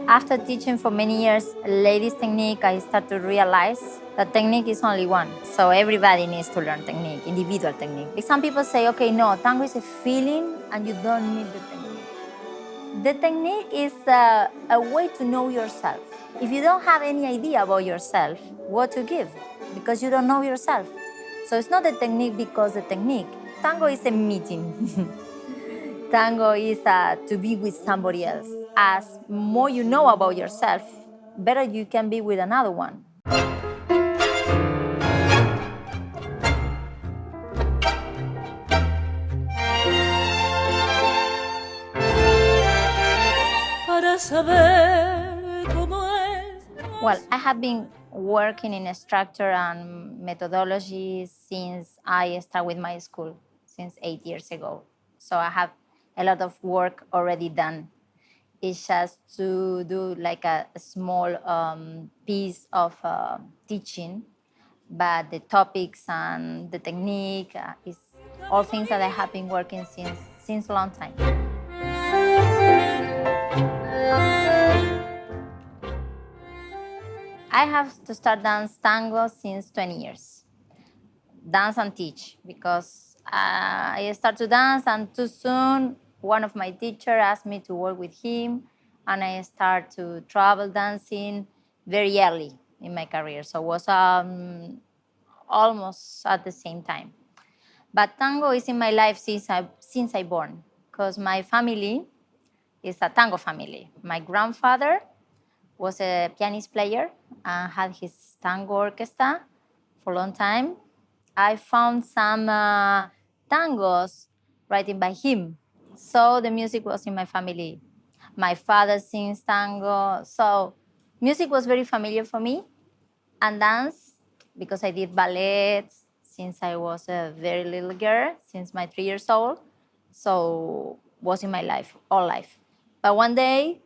After teaching for many years ladies technique, I started to realize that technique is only one. So everybody needs to learn technique, individual technique. Some people say, okay, no, tango is a feeling and you don't need the technique. The technique is a way to know yourself. If you don't have any idea about yourself, what to give? Because you don't know yourself. So it's not the technique because the technique. Tango is a meeting. Tango is to be with somebody else. As more you know about yourself, better you can be with another one. Well, I have been working in a structure and methodology since I started with my school, since 8 years ago. So I have a lot of work already done. It's just to do like a small piece of teaching, but the topics and the technique is all things that I have been working since a long time. I have to start dance tango since 20 years. Dance and teach, because I start to dance and too soon one of my teachers asked me to work with him, and I start to travel dancing very early in my career. So it was almost at the same time. But tango is in my life since I born, because my family is a tango family. My grandfather was a pianist player and had his tango orchestra for a long time. I found some tangos written by him. So the music was in my family. My father sings tango. So music was very familiar for me. And dance, because I did ballet since I was a very little girl, since my 3 years old. So was in my life, all life. But one day,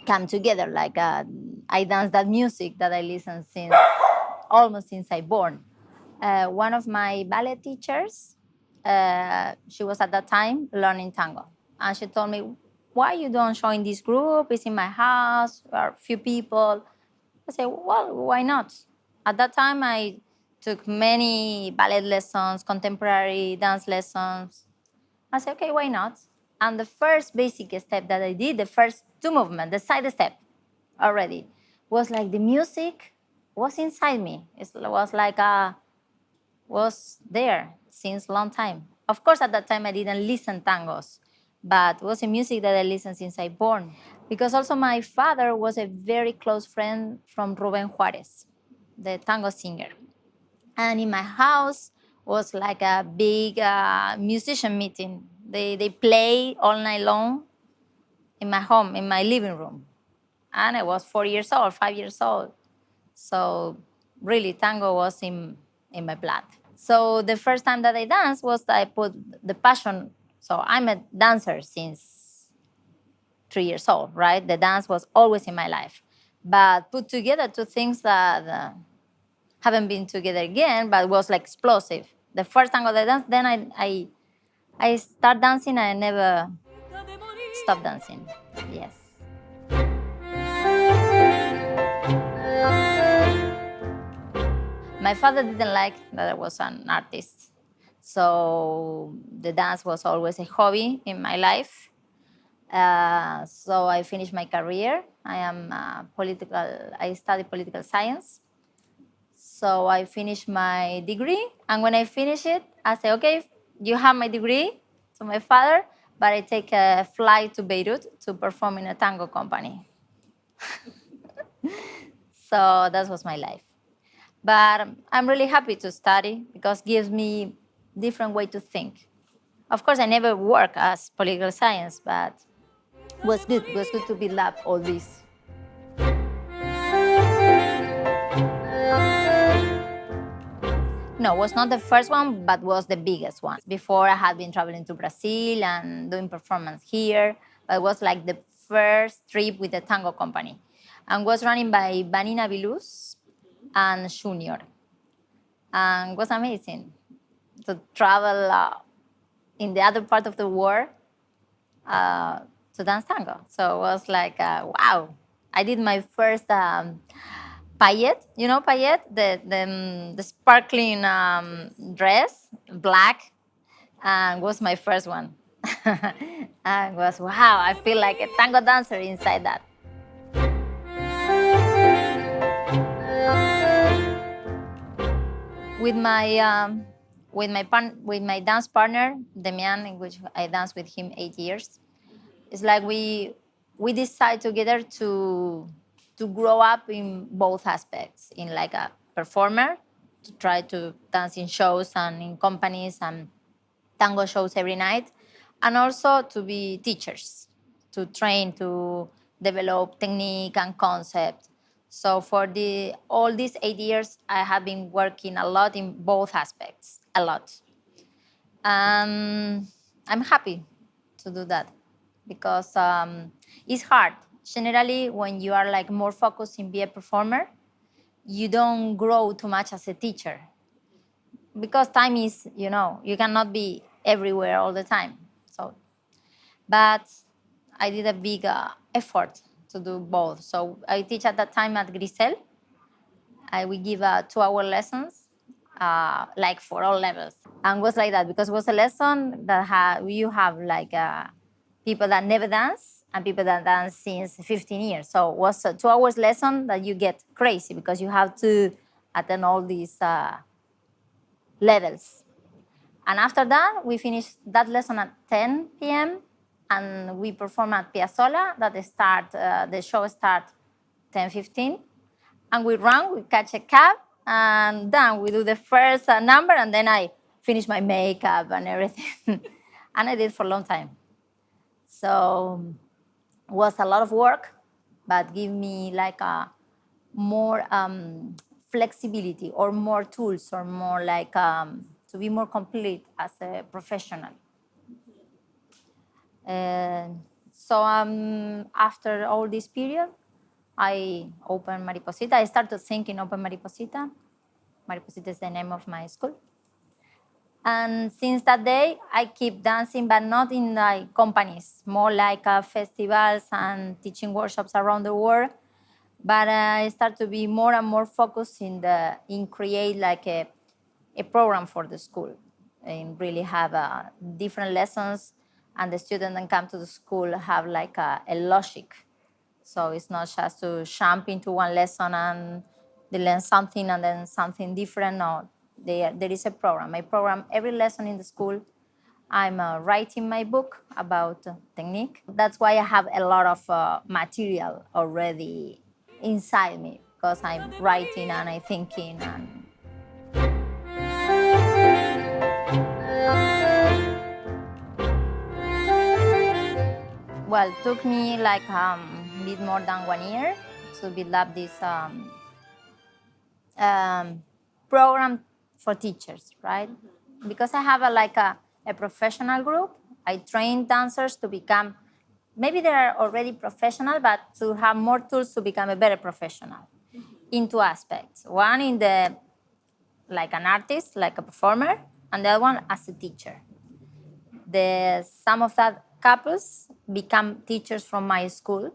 come together, like I dance that music that I listen since almost since I born. One of my ballet teachers, she was at that time learning tango, and she told me, "Why you don't join this group? It's in my house. There are few people." I said, "Well, why not?" At that time, I took many ballet lessons, contemporary dance lessons. I said, "Okay, why not?" And the first basic step that I did, the first two movements, the side step already, was like the music was inside me. It was like was there since a long time. Of course, at that time I didn't listen tangos, but it was a music that I listened since I born. Because also my father was a very close friend from Rubén Juárez, the tango singer. And in my house was like a big musician meeting. They play all night long in my home, in my living room. And I was 4 years old, 5 years old. So really tango was in my blood. So the first time that I danced was I put the passion. So I'm a dancer since 3 years old, right? The dance was always in my life. But put together two things that haven't been together again, but was like explosive. The first tango that I danced, then I start dancing and I never stop dancing. Yes. My father didn't like that I was an artist. So the dance was always a hobby in my life. So I finished my career. I studied political science. So I finished my degree. And when I finished it, I said, okay, you have my degree to my father, but I take a flight to Beirut to perform in a tango company. So that was my life. But I'm really happy to study because it gives me different way to think. Of course, I never work as political science, but it was good. It was good to build up all this. No, it was not the first one, but was the biggest one. Before I had been traveling to Brazil and doing performance here, but it was like the first trip with the tango company. And was running by Vanina Vilus and Junior. And it was amazing. to travel in the other part of the world to dance tango. So it was like, wow. I did my first paillet, you know, paillet, the sparkling dress, black, and was my first one. And was, wow, I feel like a tango dancer inside that. With my with my dance partner, Demian, in which I danced with him 8 years. It's like we decide together to grow up in both aspects, in like a performer, to try to dance in shows and in companies and tango shows every night, and also to be teachers, to train, to develop technique and concept. So for all these 8 years, I have been working a lot in both aspects, a lot. I'm happy to do that because it's hard. Generally, when you are like more focused in be a performer, you don't grow too much as a teacher because time is, you cannot be everywhere all the time. So, but I did a big effort to do both. So I teach at that time at Grisel. We give 2-hour lessons, like for all levels, and was like that because it was a lesson that you have like people that never dance and people that dance since 15 years. So it was a 2 hours lesson that you get crazy because you have to attend all these levels. And after that, we finish that lesson at 10 p.m. and we perform at Piazzolla. The show starts 10:15, and we run. We catch a cab, and then we do the first number, and then I finish my makeup and everything, and I did for a long time. So it was a lot of work, but give me like a more flexibility or more tools or more like to be more complete as a professional. So after all this period, I opened Mariposita. I started thinking open Mariposita. Mariposita is the name of my school. And since that day, I keep dancing, but not in like companies, more like festivals and teaching workshops around the world. But I start to be more and more focused in create like a program for the school and really have different lessons, and the students that come to the school have like a logic. So it's not just to jump into one lesson and they learn something and then something different. No, there is a program. I program every lesson in the school. I'm writing my book about technique. That's why I have a lot of material already inside me because I'm writing and I'm thinking. Well, it took me like a bit more than 1 year to build up this program for teachers, right? Because I have a professional group. I train dancers to become, maybe they're already professional, but to have more tools to become a better professional in two aspects. One in the, like an artist, like a performer, and the other one as a teacher. Some of that couples become teachers from my school,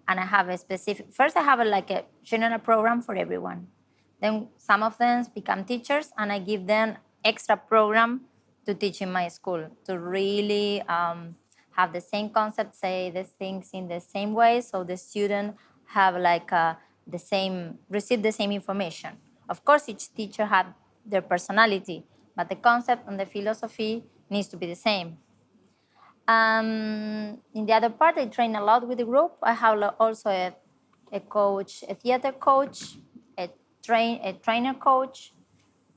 and I have a specific, first I have like a general program for everyone. Then some of them become teachers, and I give them extra program to teach in my school to really have the same concept, say the things in the same way, so the student have like receive the same information. Of course, each teacher have their personality, but the concept and the philosophy needs to be the same. In the other part, I train a lot with the group. I have also a coach, a theater coach, a trainer coach.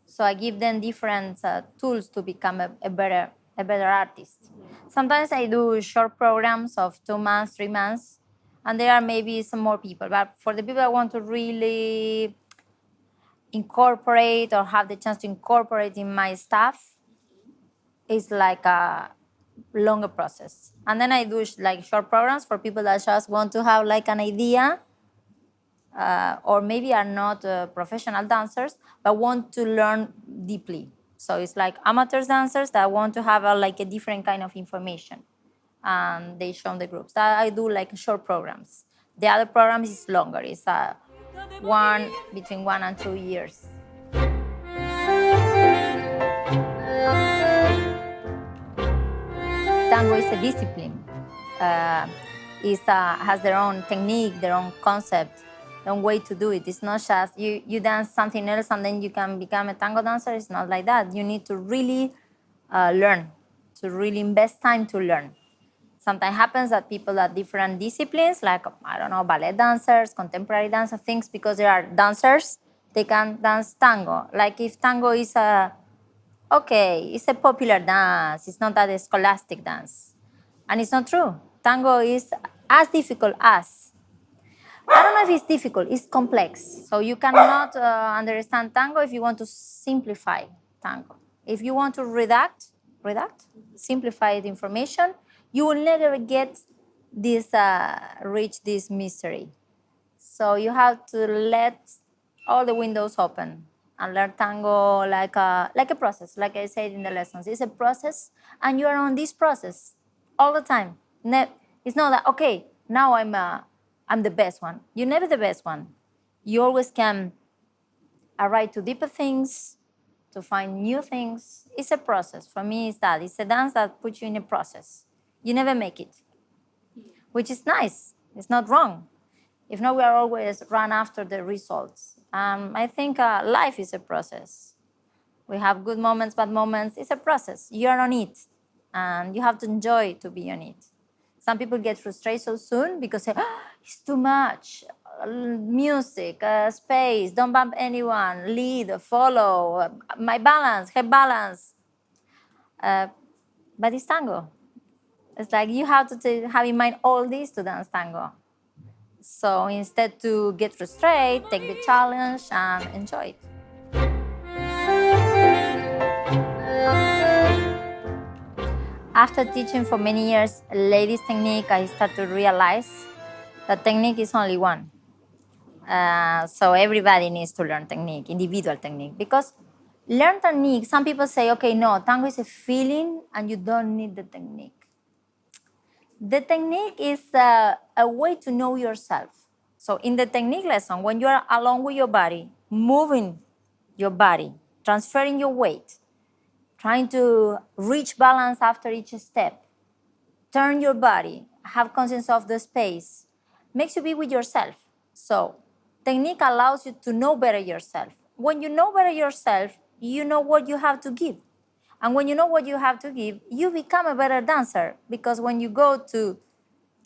So I give them different tools to become a better artist. Sometimes I do short programs of 2 months, 3 months, and there are maybe some more people. But for the people that want to really incorporate or have the chance to incorporate in my staff, it's like a longer process. And then I do like short programs for people that just want to have like an idea, or maybe are not professional dancers but want to learn deeply. So it's like amateur dancers that want to have like a different kind of information. And they show the groups. That I do like short programs. The other program is longer. It's between 1 and 2 years. Tango is a discipline. Has their own technique, their own concept, their own way to do it. It's not just you dance something else and then you can become a tango dancer. It's not like that. You need to really learn, to really invest time to learn. Sometimes happens that people are different disciplines, like, I don't know, ballet dancers, contemporary dancers, things, because they are dancers, they can dance tango. Like if tango is it's a popular dance, it's not that a scholastic dance. And it's not true. Tango is as difficult as, I don't know if it's difficult, it's complex. So you cannot understand tango if you want to simplify tango. If you want to simplify the information, you will never get reach this mystery. So you have to let all the windows open and learn tango like a process, like I said in the lessons. It's a process, and you are on this process all the time. It's not that, okay, now I'm the best one. You're never the best one. You always can arrive to deeper things, to find new things. It's a process. For me, it's that. It's a dance that puts you in a process. You never make it, which is nice. It's not wrong. If not, we are always run after the results. I think life is a process. We have good moments, bad moments. It's a process. You're on it, and you have to enjoy to be on it. Some people get frustrated so soon because they say, it's too much. Music, space, don't bump anyone, lead, follow, my balance, head balance. But it's tango. It's like you have to have in mind all this to dance tango. So instead to get frustrated, take the challenge and enjoy it. After teaching for many years ladies technique, I started to realize that technique is only one. So everybody needs to learn technique, individual technique, because learn technique, some people say, okay, no, tango is a feeling and you don't need the technique. The technique is a way to know yourself. So in the technique lesson, when you are alone with your body, moving your body, transferring your weight, trying to reach balance after each step, turn your body, have conscience of the space, makes you be with yourself. So technique allows you to know better yourself. When you know better yourself, you know what you have to give. And when you know what you have to give, you become a better dancer, because when you go to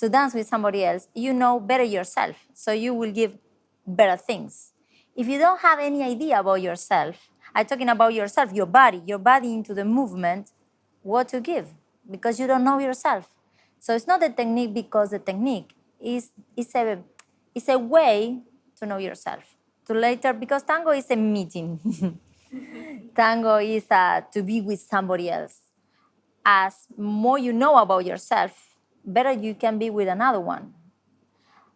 dance with somebody else, you know better yourself. So you will give better things. If you don't have any idea about yourself, I'm talking about yourself, your body into the movement, what to give, because you don't know yourself. So it's not the technique, because the technique is a way to know yourself. To later, because tango is a meeting. Tango is to be with somebody else. As more you know about yourself, better you can be with another one.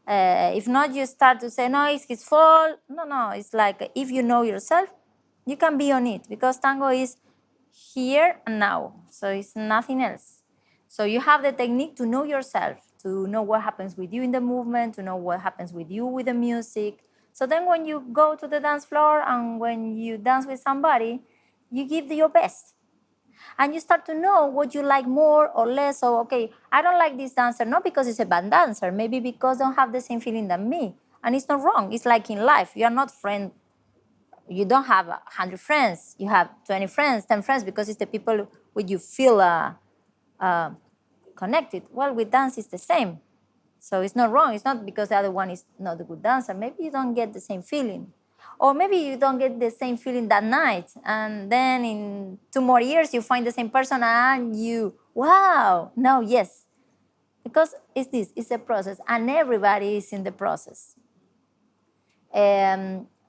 If not, you start to say, no, it's his fault. No, it's like if you know yourself, you can be on it, because tango is here and now. So it's nothing else. So you have the technique to know yourself, to know what happens with you in the movement, to know what happens with you with the music. So then when you go to the dance floor and when you dance with somebody, you give your best. And you start to know what you like more or less. So, okay, I don't like this dancer, not because it's a bad dancer, maybe because they don't have the same feeling than me. And it's not wrong. It's like in life. You are not friend. You don't have 100 friends. You have 20 friends, 10 friends, because it's the people with you feel connected. Well, with dance, it's the same. So it's not wrong. It's not because the other one is not a good dancer. Maybe you don't get the same feeling. Or maybe you don't get the same feeling that night. And then in 2 more years, you find the same person and you, wow, no, yes. Because it's a process, and everybody is in the process.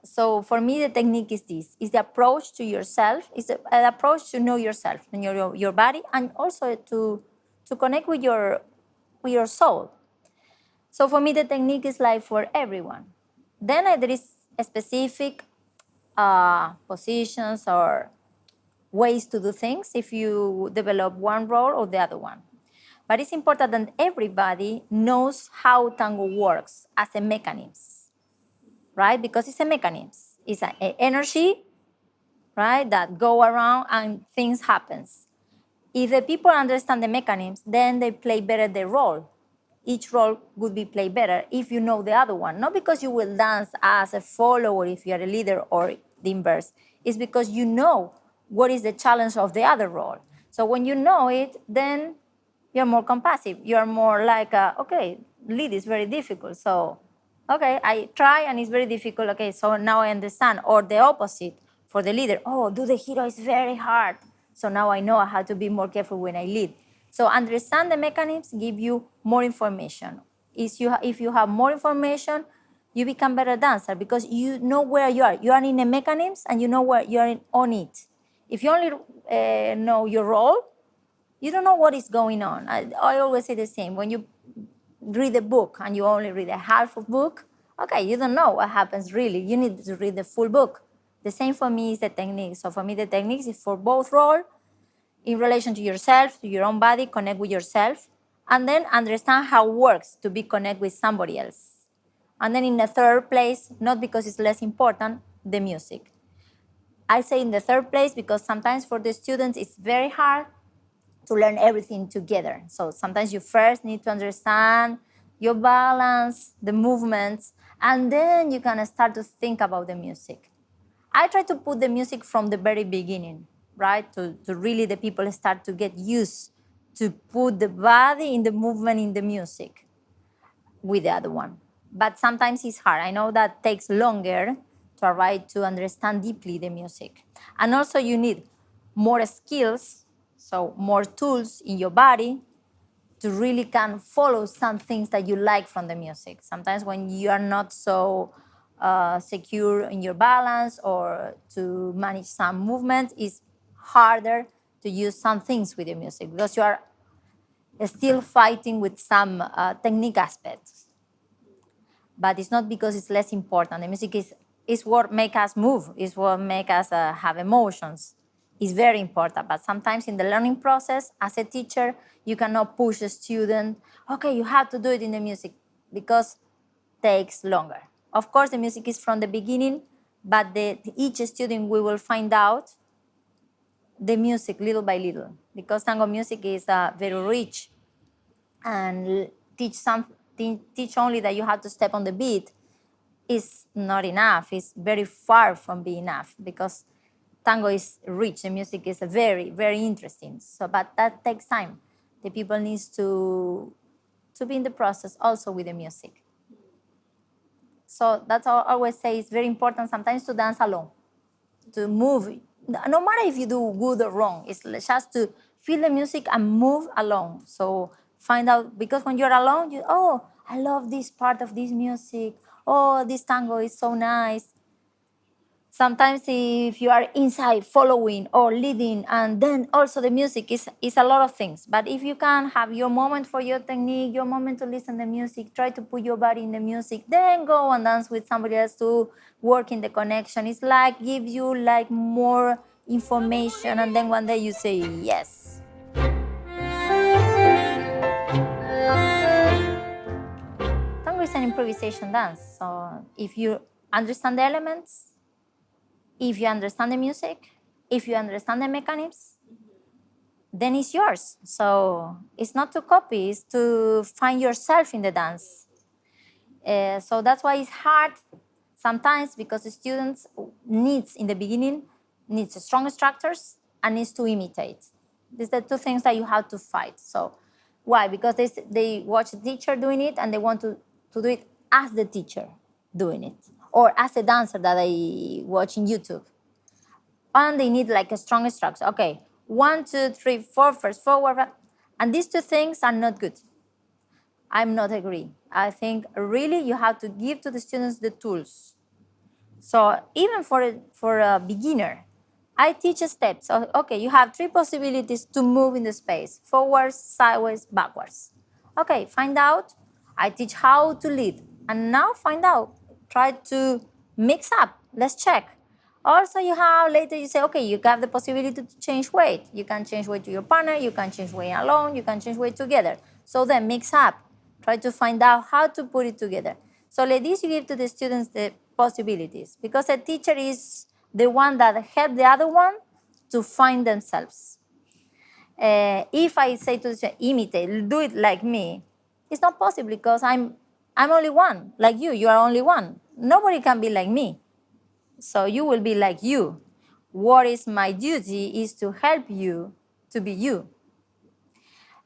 So for me, the technique is this. It's the approach to yourself. It's an approach to know yourself and your body, and also to connect with your soul. So for me, the technique is like for everyone. Then there is a specific positions or ways to do things if you develop one role or the other one. But it's important that everybody knows how tango works as a mechanism, right? Because it's a mechanism. It's an energy, right, that go around and things happens. If the people understand the mechanisms, then they play better their role. Each role would be played better if you know the other one. Not because you will dance as a follower if you're a leader or the inverse. It's because you know what is the challenge of the other role. So when you know it, then you're more compassive. You're more like, okay, lead is very difficult. So, okay, I try and it's very difficult. Okay, so now I understand. Or the opposite for the leader. Oh, do the hero is very hard. So now I know I have to be more careful when I lead. So understand the mechanisms give you more information. If you have more information, you become better dancer because you know where you are. You are in the mechanisms and you know where you are on it. If you only know your role, you don't know what is going on. I always say the same. When you read a book and you only read a half of book, okay, you don't know what happens really. You need to read the full book. The same for me is the technique. So for me, the technique is for both role, in relation to yourself, to your own body, connect with yourself, and then understand how it works to be connect with somebody else. And then in the third place, not because it's less important, the music. I say in the third place because sometimes for the students it's very hard to learn everything together. So sometimes you first need to understand your balance, the movements, and then you can start to think about the music. I try to put the music from the very beginning, right? To really the people start to get used to put the body in the movement in the music with the other one. But sometimes it's hard. I know that takes longer to arrive to understand deeply the music. And also you need more skills, so more tools in your body to really can follow some things that you like from the music. Sometimes when you are not so secure in your balance or to manage some movements, it's harder to use some things with the music because you are still fighting with some technique aspects. But it's not because it's less important. The music is what make us move, is what make us have emotions. It's very important, but sometimes in the learning process, as a teacher, you cannot push a student, okay, you have to do it in the music, because it takes longer. Of course, the music is from the beginning, but each student, we will find out the music little by little, because tango music is very rich, and teach only that you have to step on the beat is not enough. It's very far from being enough because tango is rich. The music is very, very interesting. So, but that takes time. The people needs to be in the process also with the music. So that's all I always say. It's very important sometimes to dance alone, to move. No matter if you do good or wrong, it's just to feel the music and move along. So find out, because when you're alone, oh, I love this part of this music. Oh, this tango is so nice. Sometimes if you are inside following or leading, and then also the music is a lot of things. But if you can have your moment for your technique, your moment to listen to music, try to put your body in the music, then go and dance with somebody else to work in the connection. It's like give you like more information, and then one day you say yes. Tango is an improvisation dance. So if you understand the elements, if you understand the music, if you understand the mechanisms, then it's yours. So it's not to copy, it's to find yourself in the dance. So that's why it's hard sometimes, because the students needs in the beginning, needs strong structures and needs to imitate. These are the two things that you have to fight. So why? Because they watch the teacher doing it and they want to do it as the teacher doing it, or as a dancer that I watch in YouTube. And they need like a strong structure. Okay, 1, 2, 3, 4, first forward. And these two things are not good. I'm not agree. I think really you have to give to the students the tools. So even for a beginner, I teach steps. So, okay, you have 3 possibilities to move in the space: forwards, sideways, backwards. Okay, find out. I teach how to lead. And now find out. Try to mix up. Let's check. Also, you have later, you say, okay, you have the possibility to change weight. You can change weight to your partner, you can change weight alone, you can change weight together. So then mix up. Try to find out how to put it together. So like this, you give to the students the possibilities, because a teacher is the one that helps the other one to find themselves. If I say to the student, imitate, do it like me, it's not possible, because I'm only one, like you are only one. Nobody can be like me. So you will be like you. What is my duty is to help you to be you.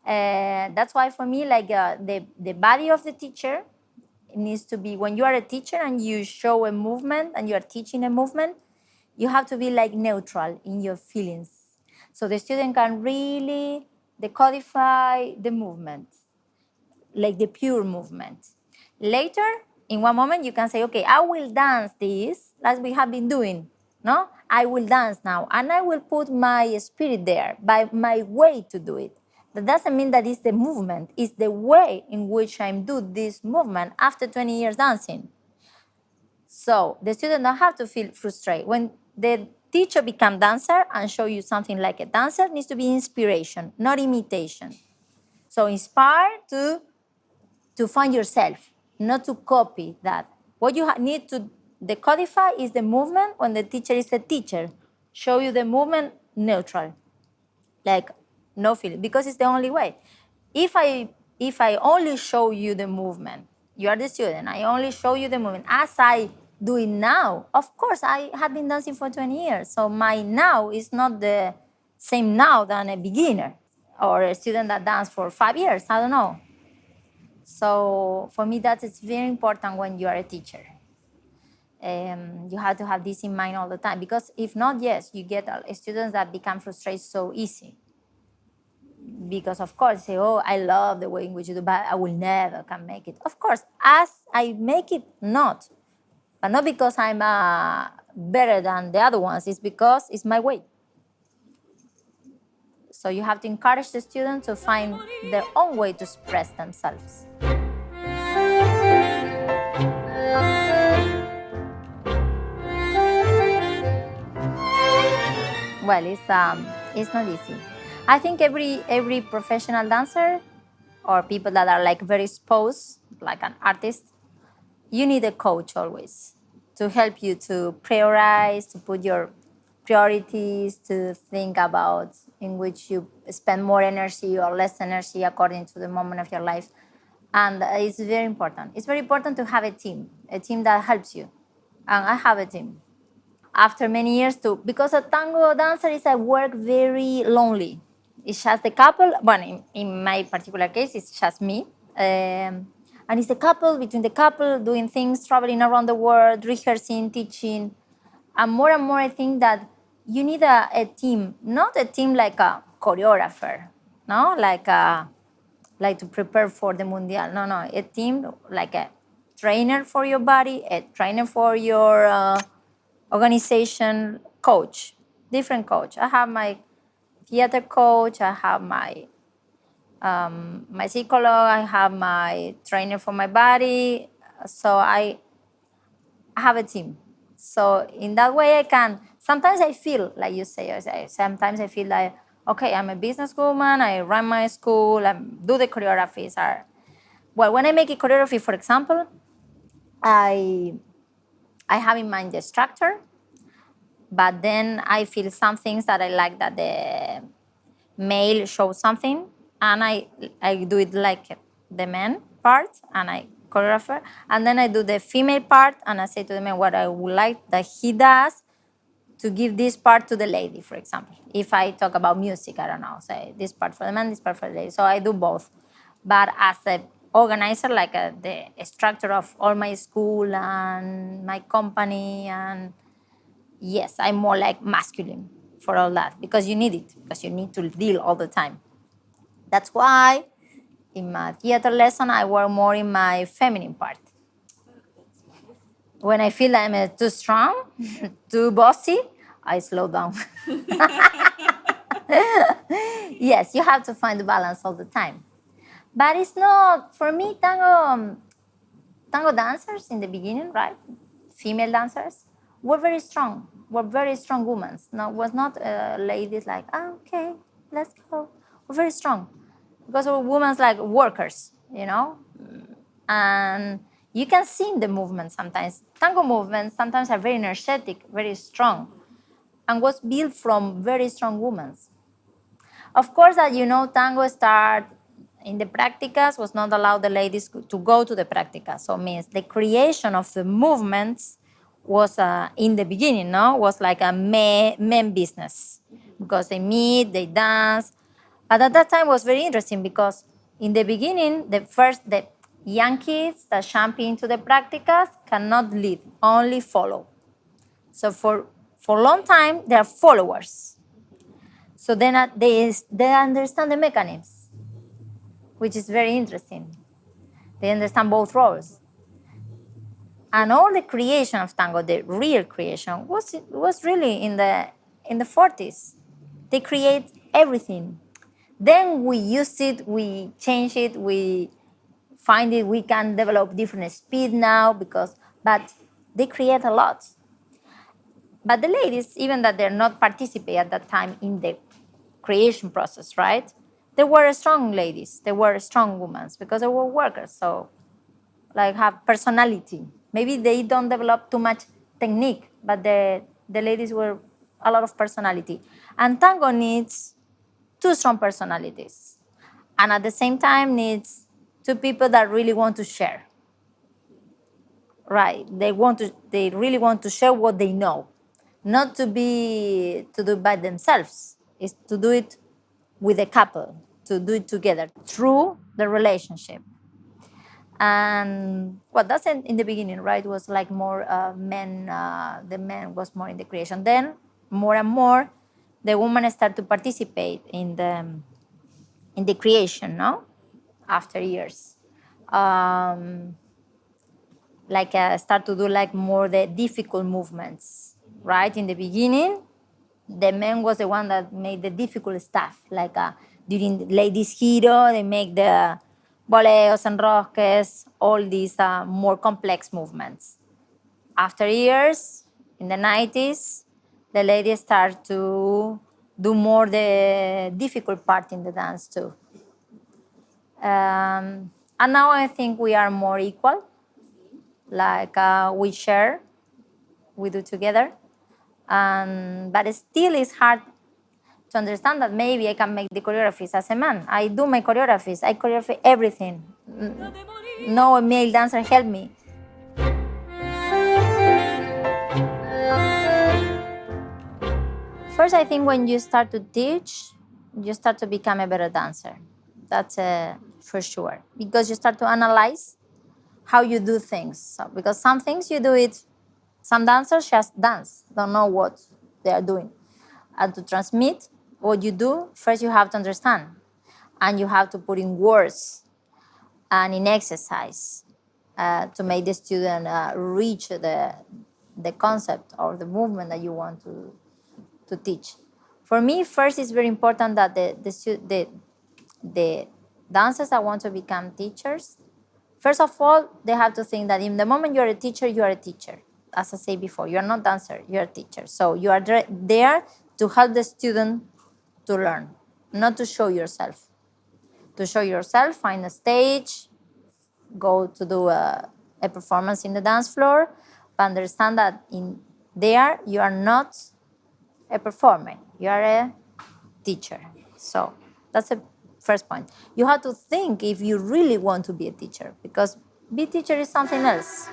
That's why for me, like the body of the teacher needs to be, when you are a teacher and you show a movement and you are teaching a movement, you have to be like neutral in your feelings. So the student can really decodify the movement, like the pure movement. Later, in one moment, you can say, okay, I will dance this, as we have been doing, no? I will dance now, and I will put my spirit there, by my way to do it. That doesn't mean that it's the movement, it's the way in which I do this movement after 20 years dancing. So the student don't have to feel frustrated. When the teacher become dancer and show you something like a dancer, needs to be inspiration, not imitation. So inspire to find yourself, not to copy that. What you need to decodify is the movement when the teacher is a teacher. Show you the movement neutral, like no feeling, because it's the only way. If I only show you the movement, you are the student, I only show you the movement as I do it now. Of course, I have been dancing for 20 years, so my now is not the same now than a beginner or a student that danced for 5 years. I don't know. So for me, that is very important when you are a teacher. You have to have this in mind all the time, because if not, yes, you get students that become frustrated so easy. Because of course, say, oh, I love the way in which you do, but I will never can make it. Of course, as I make it, not. But not because I'm better than the other ones, it's because it's my way. So you have to encourage the students to find their own way to express themselves. Well, it's not easy. I think every professional dancer or people that are like very exposed, like an artist, you need a coach always to help you to prioritize, to put your priorities, to think about in which you spend more energy or less energy according to the moment of your life. And it's very important. It's very important to have a team that helps you. And I have a team. After many years too, because a tango dancer is a work very lonely. It's just the couple, well, in my particular case, it's just me. And it's the couple, between the couple, doing things, traveling around the world, rehearsing, teaching. And more, I think that you need a team, not a team like a choreographer, no? Like to prepare for the Mundial. No, a team like a trainer for your body, a trainer for your organization, coach, different coach. I have my theater coach, I have my psychologist, I have my trainer for my body. So I have a team. So in that way I can, sometimes I feel, like you say, sometimes I feel like, okay, I'm a businesswoman, I run my school, I do the choreographies. Well, when I make a choreography, for example, I have in mind the structure, but then I feel some things that I like that the male shows something, and I do it like the man part, and I choreograph, and then I do the female part, and I say to the man what I would like that he does to give this part to the lady, for example. If I talk about music, I don't know, say this part for the man, this part for the lady. So I do both. But as a organizer, like the structure of all my school and my company, and yes, I'm more like masculine for all that, because you need it, because you need to deal all the time. That's why in my theater lesson, I work more in my feminine part. When I feel I'm too strong, too bossy, I slow down. Yes, you have to find the balance all the time. But it's not, for me, tango dancers in the beginning, right? Female dancers were very strong. were very strong women. No, was not ladies like, okay, let's go. We're very strong because we're women like workers, and you can see in the movement sometimes. Tango movements sometimes are very energetic, very strong, and was built from very strong women. Of course, that tango start in the practicas was not allowed the ladies to go to the practicas. So it means the creation of the movements was in the beginning, was like a men business because they meet, they dance. But at that time was very interesting because in the beginning, the young kids that jump into the practicas cannot lead, only follow. So for a long time, they are followers. So then they understand the mechanisms, which is very interesting. They understand both roles. And all the creation of tango, the real creation, was really in the 40s. They create everything. Then we use it, we change it, we find it, we can develop different speed now but they create a lot. But the ladies, even that they're not participate at that time in the creation process, right? They were strong ladies. They were strong women because they were workers. So, like, have personality. Maybe they don't develop too much technique, but the ladies were a lot of personality. And tango needs two strong personalities, and at the same time needs two people that really want to share. Right? They really want to share what they know, not to do by themselves. Is to do it with a couple, to do it together through the relationship. And that's in the beginning, right? It was like more men. The man was more in the creation. Then more and more, the women start to participate in the creation. No, after years, start to do like more the difficult movements. Right in the beginning, the man was the one that made the difficult stuff. During the ladies' hero, they make the boleos and roques, all these more complex movements. After years, in the 90s, the ladies start to do more the difficult part in the dance too. And now I think we are more equal. We share, we do together. But still it's hard to understand that maybe I can make the choreographies as a man. I do my choreographies. I choreograph everything. No male dancer help me. First, I think when you start to teach, you start to become a better dancer. That's for sure. Because you start to analyze how you do things. So, because some things you do it, some dancers just dance, don't know what they are doing. And to transmit what you do, first you have to understand. And you have to put in words and in exercise to make the student reach the concept or the movement that you want to teach. For me, first it's very important that the dancers that want to become teachers, first of all, they have to think that in the moment you're a teacher, you are a teacher. As I said before, you're not a dancer, you're a teacher. So you are there to help the student to learn, not to show yourself. To show yourself, find a stage, go to do a performance in the dance floor, but understand that in there you are not a performer, you are a teacher. So that's the first point. You have to think if you really want to be a teacher, because be a teacher is something else.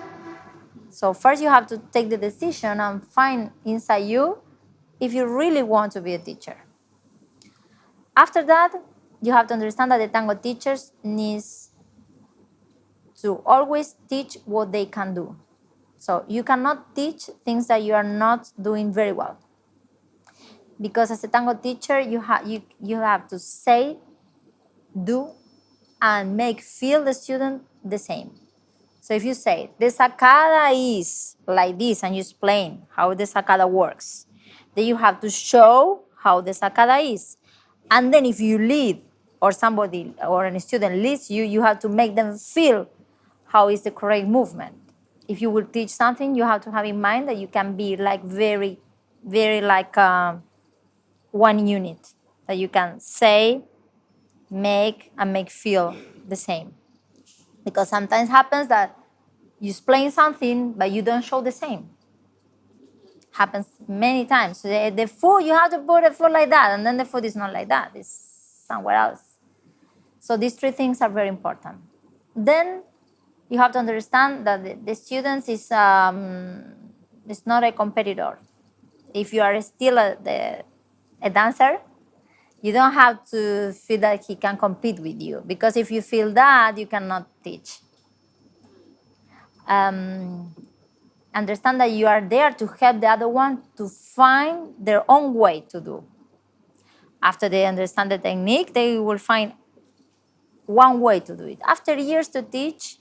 So first you have to take the decision and find inside you if you really want to be a teacher. After that, you have to understand that the tango teachers needs to always teach what they can do. So you cannot teach things that you are not doing very well. Because as a tango teacher, you have to say, do, and make feel the student the same. So if you say, the sacada is like this, and you explain how the sacada works, then you have to show how the sacada is. And then if you lead, or somebody, or a student leads you, you have to make them feel how is the correct movement. If you will teach something, you have to have in mind that you can be like very very like one unit that you can say, make, and make feel the same. Because sometimes happens that you explain something, but you don't show the same. Happens many times. The food, you have to put the food like that, and then the food is not like that. It's somewhere else. So these three things are very important. Then you have to understand that the students is not a competitor. If you are still a dancer, you don't have to feel that he can compete with you, because if you feel that, you cannot teach. Understand that you are there to help the other one to find their own way to do. After they understand the technique, they will find one way to do it. After years to teach,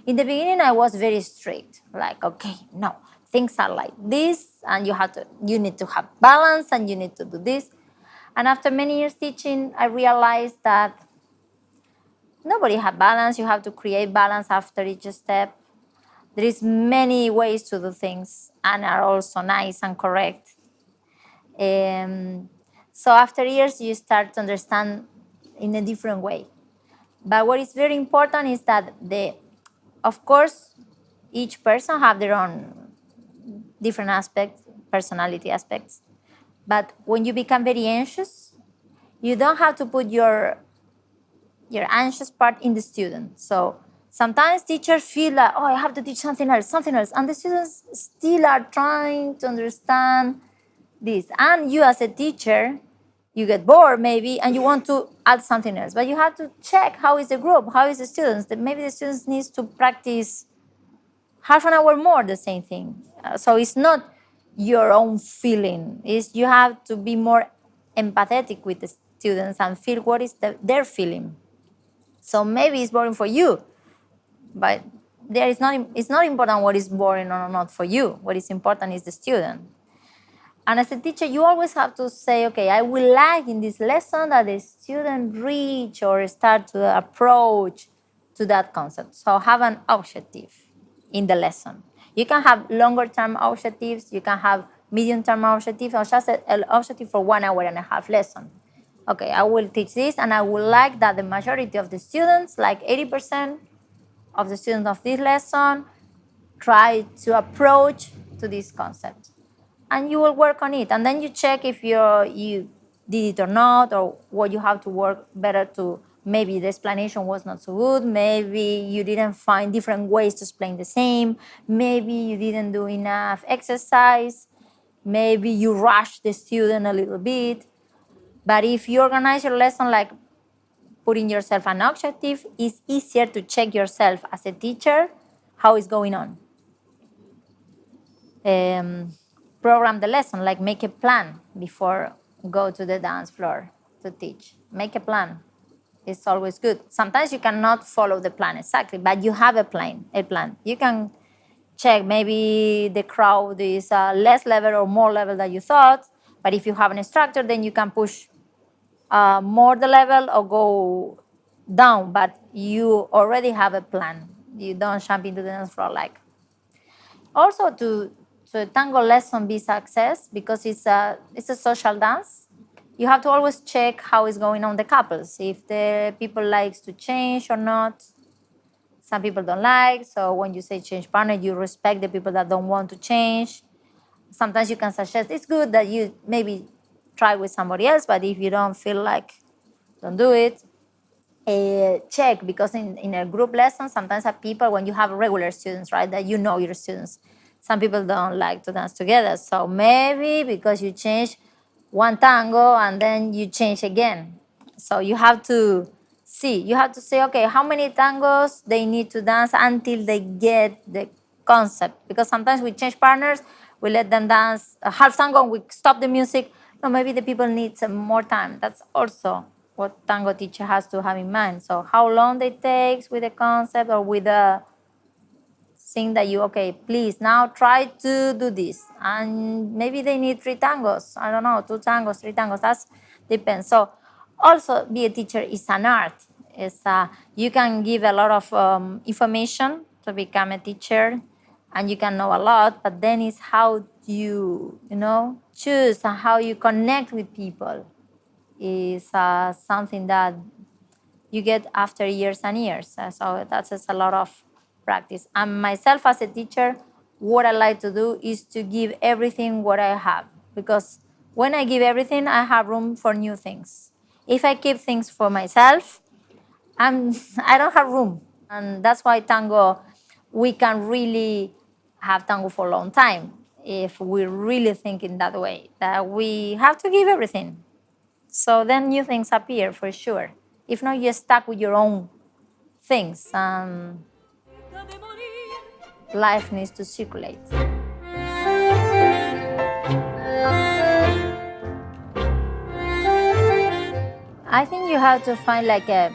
in the beginning I was very strict, like, okay, no, things are like this, and you need to have balance, and you need to do this. And after many years teaching, I realized that nobody have balance. You have to create balance after each step. There is many ways to do things and are also nice and correct. So after years, you start to understand in a different way. But what is very important is that of course, each person have their own different aspects, personality aspects. But when you become very anxious, you don't have to put your anxious part in the student. So sometimes teachers feel like, oh, I have to teach something else, and the students still are trying to understand this. And you as a teacher, you get bored maybe, and you want to add something else. But you have to check how is the group, how is the students. That maybe the students needs to practice half an hour more the same thing. So it's not your own feeling. It's you have to be more empathetic with the students and feel what is their feeling. So maybe it's boring for you, but it's not important what is boring or not for you. What is important is the student. And as a teacher, you always have to say, okay, I would like in this lesson that the student reach or start to approach to that concept. So have an objective in the lesson. You can have longer term objectives, you can have medium term objectives, or just an objective for 1 hour and a half lesson. Okay, I will teach this, and I would like that the majority of the students, like 80% of the students of this lesson, try to approach to this concept. And you will work on it. And then you check if you did it or not, or what you have to work better to. Maybe the explanation was not so good. Maybe you didn't find different ways to explain the same. Maybe you didn't do enough exercise. Maybe you rushed the student a little bit. But if you organize your lesson like putting yourself an objective, it's easier to check yourself as a teacher how it's going on. Program the lesson, like make a plan before go to the dance floor to teach. Make a plan. It's always good. Sometimes you cannot follow the plan exactly, but you have a plan. You can check maybe the crowd is less level or more level than you thought. But if you have an instructor, then you can push more the level or go down. But you already have a plan. You don't jump into the dance floor like. Also to a tango lesson be success, because it's a social dance, you have to always check how is going on the couples, if the people likes to change or not. Some people don't like, so when you say change partner, you respect the people that don't want to change. Sometimes you can suggest it's good that you maybe try with somebody else, but if you don't feel like, don't do it. Check, because in a group lesson, sometimes people, when you have regular students, right, that you know your students, some people don't like to dance together. So maybe because you change one tango and then you change again. So you have to say, okay, how many tangos they need to dance until they get the concept. Because sometimes we change partners, we let them dance a half tango, we stop the music. No, maybe the people need some more time. That's also what tango teacher has to have in mind. So how long they takes with the concept or with the thing that you, okay, please now try to do this. And maybe they need 3 tangos. I don't know, 2 tangos, 3 tangos. That depends. So also be a teacher is an art. You can give a lot of information to become a teacher, and you can know a lot, but then it's how you, choose and how you connect with people is something that you get after years and years. So that's just a lot of practice. And myself as a teacher, what I like to do is to give everything what I have. Because when I give everything, I have room for new things. If I keep things for myself, I don't have room. And that's why tango, we can really have tango for a long time if we really think in that way, that we have to give everything. So then new things appear for sure. If not, you're stuck with your own things. Life needs to circulate. I think you have to find like a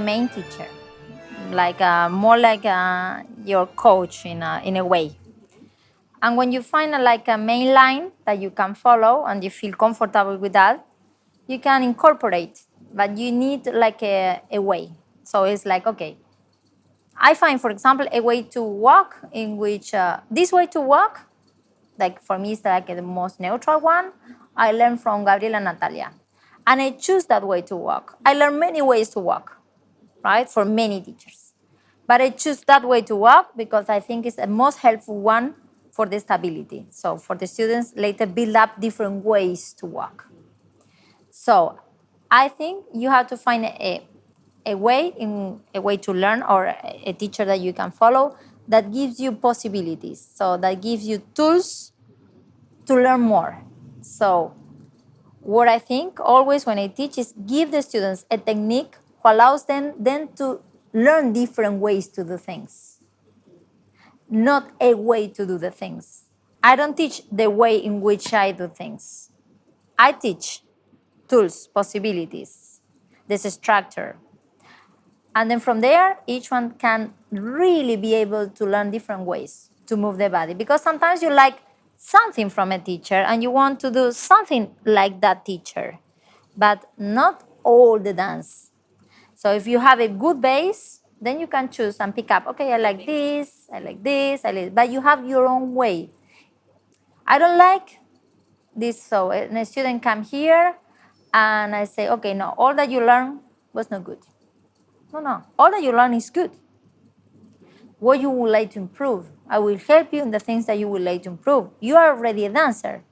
main teacher, like more like your coach in a way. And when you find like a main line that you can follow and you feel comfortable with that, you can incorporate, but you need like a way. So it's like, okay, I find, for example, a way to walk in which this way to walk, like for me, it's like the most neutral one. I learned from Gabriela and Natalia. And I choose that way to walk. I learned many ways to walk, right, for many teachers. But I choose that way to walk because I think it's the most helpful one for the stability. So for the students, later build up different ways to walk. So I think you have to find a way to learn, or a teacher that you can follow that gives you possibilities. So that gives you tools to learn more. So what I think always when I teach is give the students a technique who allows them then to learn different ways to do things, not a way to do the things. I don't teach the way in which I do things. I teach tools, possibilities, this structure. And then from there, each one can really be able to learn different ways to move the body. Because sometimes you like something from a teacher and you want to do something like that teacher, but not all the dance. So if you have a good base, then you can choose and pick up, okay, I like this, I like this, but you have your own way. I don't like this, so a student come here and I say, okay, no, all that you learn was not good. No, all that you learn is good. What you would like to improve, I will help you in the things that you would like to improve. You are already a dancer.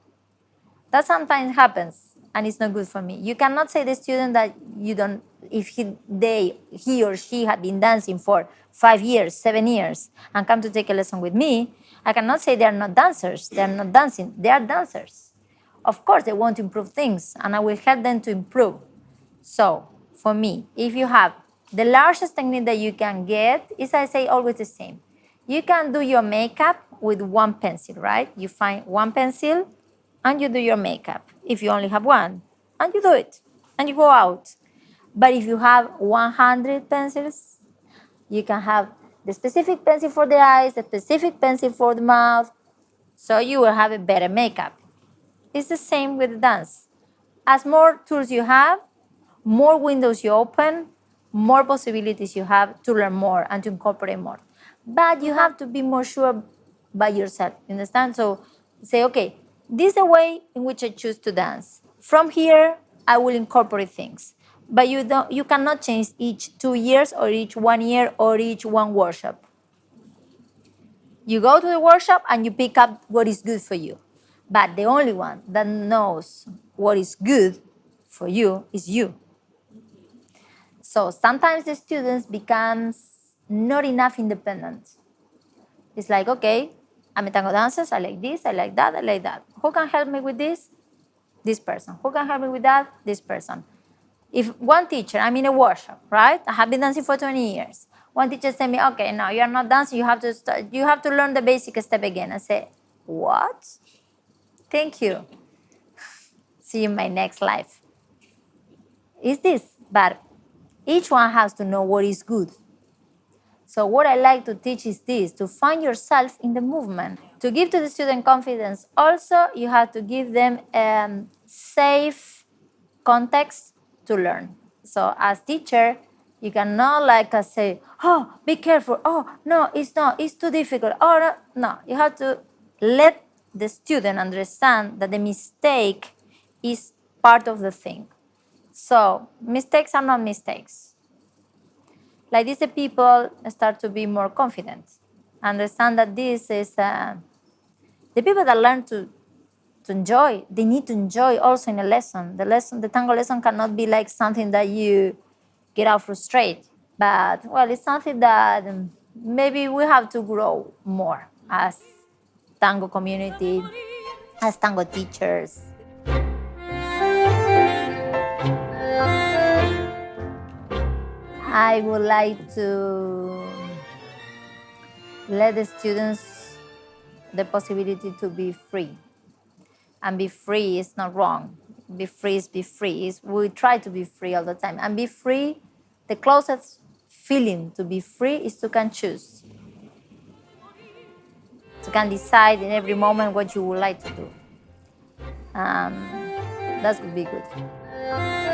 That sometimes happens, and it's not good for me. You cannot say to the student that you don't, if he or she had been dancing for 5 years, 7 years, and come to take a lesson with me, I cannot say they are not dancers. They are not dancing. They are dancers. Of course, they want to improve things, and I will help them to improve. So, for me, if you have the largest technique that you can get, is, I say, always the same. You can do your makeup with one pencil, right? You find one pencil and you do your makeup. If you only have one, and you do it, and you go out. But if you have 100 pencils, you can have the specific pencil for the eyes, the specific pencil for the mouth, so you will have a better makeup. It's the same with dance. As more tools you have, more windows you open, more possibilities you have to learn more and to incorporate more. But you have to be more sure by yourself, you understand? So say, okay, this is the way in which I choose to dance. From here, I will incorporate things. But you cannot change each 2 years or each 1 year or each one workshop. You go to the workshop and you pick up what is good for you. But the only one that knows what is good for you is you. So sometimes the students becomes not enough independent. It's like, okay, I'm a tango dancer, I like this, I like that, I like that. Who can help me with this? This person. Who can help me with that? This person. If one teacher, I'm in a workshop, right? I have been dancing for 20 years. One teacher said me, okay, now you are not dancing, you have to learn the basic step again. I say, what? Thank you. See you in my next life. Is this? But each one has to know what is good. So what I like to teach is this, to find yourself in the movement. To give to the student confidence, also you have to give them a safe context to learn. So as teacher, you cannot say, oh, be careful. Oh, no, it's not. It's too difficult. Oh, no. You have to let the student understand that the mistake is part of the thing. So mistakes are not mistakes. Like this, the people start to be more confident, understand that this is the people that learn to enjoy. They need to enjoy also in a lesson. The tango lesson cannot be like something that you get out frustrated. But well, it's something that maybe we have to grow more as tango community, as tango teachers. I would like to let the students the possibility to be free. And be free is not wrong. Be free is be free. We try to be free all the time. And be free, the closest feeling to be free is to can choose. To can decide in every moment what you would like to do. That would be good.